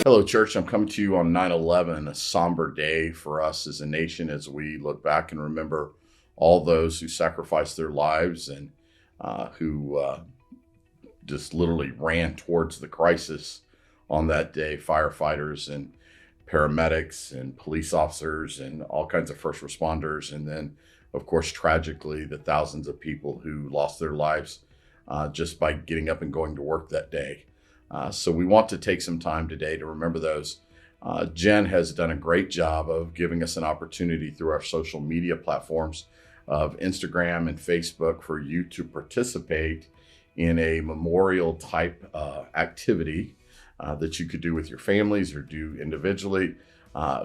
Hello, church. I'm coming to you on 9/11, a somber day for us as a nation as we look back and remember all those who sacrificed their lives and who just literally ran towards the crisis on that day. Firefighters and paramedics and police officers and all kinds of first responders. And then, of course, tragically, the thousands of people who lost their lives just by getting up and going to work that day. So we want to take some time today to remember those. Jen has done a great job of giving us an opportunity through our social media platforms of Instagram and Facebook for you to participate in a memorial type activity that you could do with your families or do individually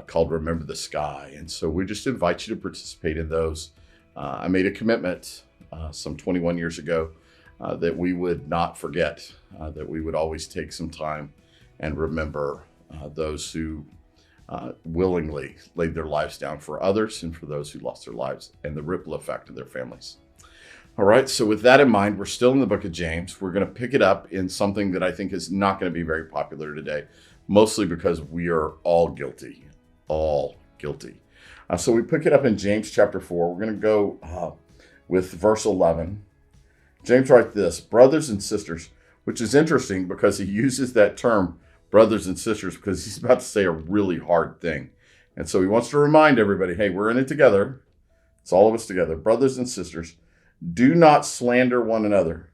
called Remember the Sky. And so we just invite you to participate in those. I made a commitment some 21 years ago that we would not forget, that we would always take some time and remember those who willingly laid their lives down for others and for those who lost their lives and the ripple effect of their families. All right, so with that in mind, we're still in the book of James. We're going to pick it up in something that I think is not going to be very popular today, mostly because we are all guilty, So we pick it up in James chapter 4. We're going to go with verse 11. James writes this, brothers and sisters, which is interesting because he uses that term, brothers and sisters, because he's about to say a really hard thing. And so he wants to remind everybody, hey, we're in it together. It's all of us together. Brothers and sisters, do not slander one another.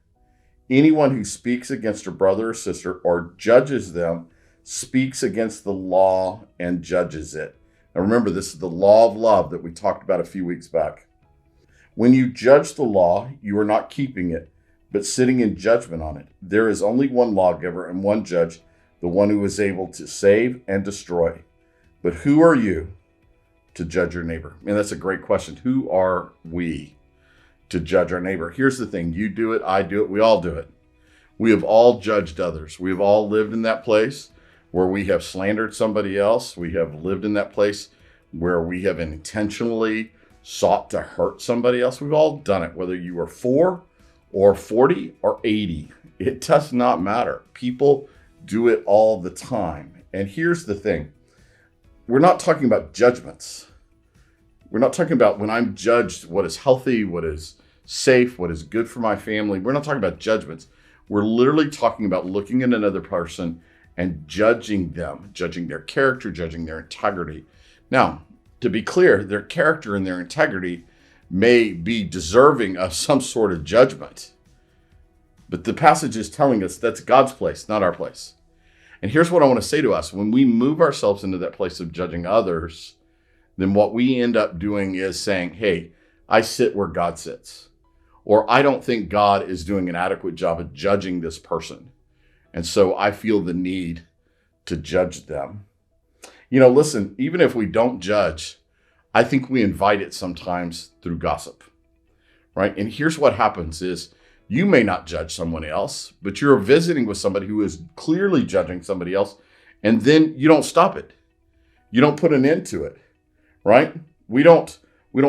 Anyone who speaks against a brother or sister or judges them speaks against the law and judges it. Now remember, this is the law of love that we talked about a few weeks back. When you judge the law, you are not keeping it, but sitting in judgment on it. There is only one lawgiver and one judge, the one who is able to save and destroy. But who are you to judge your neighbor? Man, that's a great question. Who are we to judge our neighbor? Here's the thing. You do it, I do it, we all do it. We have all judged others. We have all lived in that place where we have slandered somebody else. We have lived in that place where we have intentionally sought to hurt somebody else. We've all done it, whether you were 4 or 40 or 80. It does not matter. People do it all the time. And here's the thing. We're not talking about judgments. We're not talking about when I'm judged what is healthy, what is safe, what is good for my family. We're not talking about judgments. We're literally talking about looking at another person and judging them, judging their character, judging their integrity. Now, to be clear, their character and their integrity may be deserving of some sort of judgment. But the passage is telling us that's God's place, not our place. And here's what I want to say to us. When we move ourselves into that place of judging others, then what we end up doing is saying, hey, I sit where God sits. Or I don't think God is doing an adequate job of judging this person. And so I feel the need to judge them. You know, listen, even if we don't judge, I think we invite it sometimes through gossip, right? And here's what happens is you may not judge someone else, but you're visiting with somebody who is clearly judging somebody else, and then you don't stop it. You don't put an end to it, right? We don't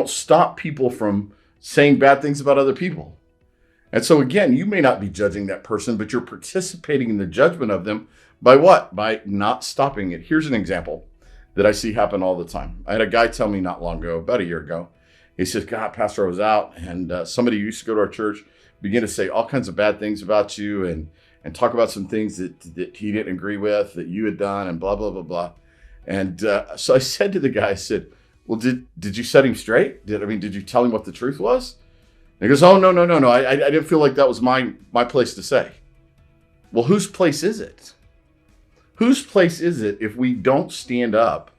stop people from saying bad things about other people. And so again, you may not be judging that person, but you're participating in the judgment of them by what? By not stopping it. Here's an example that I see happen all the time. I had a guy tell me not long ago, about a year ago, he says, God, Pastor, I was out and somebody who used to go to our church began to say all kinds of bad things about you and talk about some things that he didn't agree with, that you had done and blah, blah, blah, blah. And so I said to the guy, I said, well, did you set him straight? Did you tell him what the truth was? And he goes, oh, no. I didn't feel like that was my place to say. Well, whose place is it? Whose place is it if we don't stand up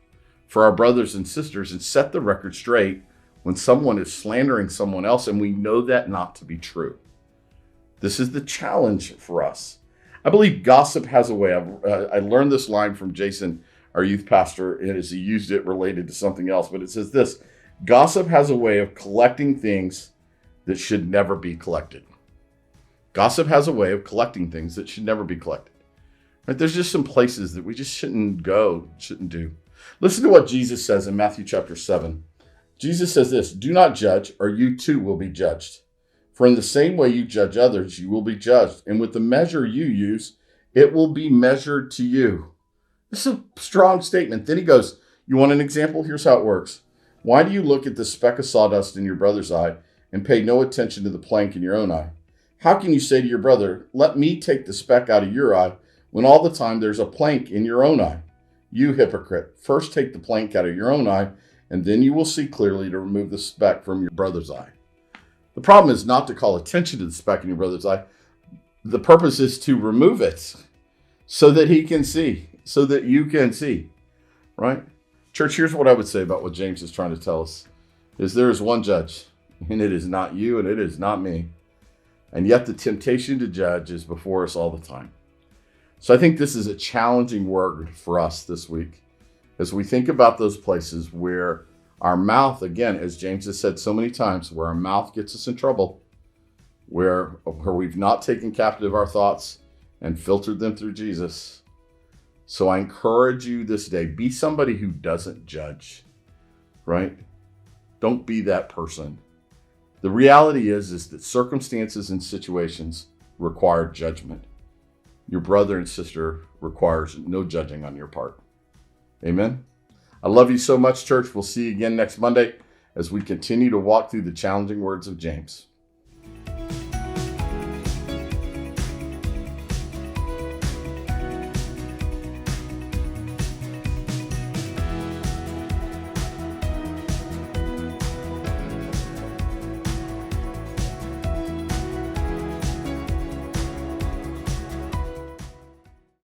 for our brothers and sisters and set the record straight when someone is slandering someone else and we know that not to be true? This is the challenge for us. I believe gossip has a way. I learned this line from Jason, our youth pastor, as he used it related to something else, but it says this: gossip has a way of collecting things that should never be collected. Gossip has a way of collecting things that should never be collected. Right? There's just some places that we just shouldn't go, shouldn't do. Listen to what Jesus says in Matthew chapter 7. Jesus says this: do not judge, or you too will be judged. For in the same way you judge others, you will be judged. And with the measure you use, it will be measured to you. This is a strong statement. Then he goes, you want an example? Here's how it works. Why do you look at the speck of sawdust in your brother's eye and pay no attention to the plank in your own eye? How can you say to your brother, let me take the speck out of your eye, when all the time there's a plank in your own eye? You hypocrite, first take the plank out of your own eye, and then you will see clearly to remove the speck from your brother's eye. The problem is not to call attention to the speck in your brother's eye. The purpose is to remove it so that he can see, so that you can see, right? Church, here's what I would say about what James is trying to tell us, is there is one judge, and it is not you, and it is not me. And yet the temptation to judge is before us all the time. So I think this is a challenging word for us this week as we think about those places where our mouth, again, as James has said so many times, where our mouth gets us in trouble, where we've not taken captive our thoughts and filtered them through Jesus. So I encourage you this day, be somebody who doesn't judge, right? Don't be that person. The reality is that circumstances and situations require judgment. Your brother and sister requires no judging on your part. Amen. I love you so much, church. We'll see you again next Monday as we continue to walk through the challenging words of James.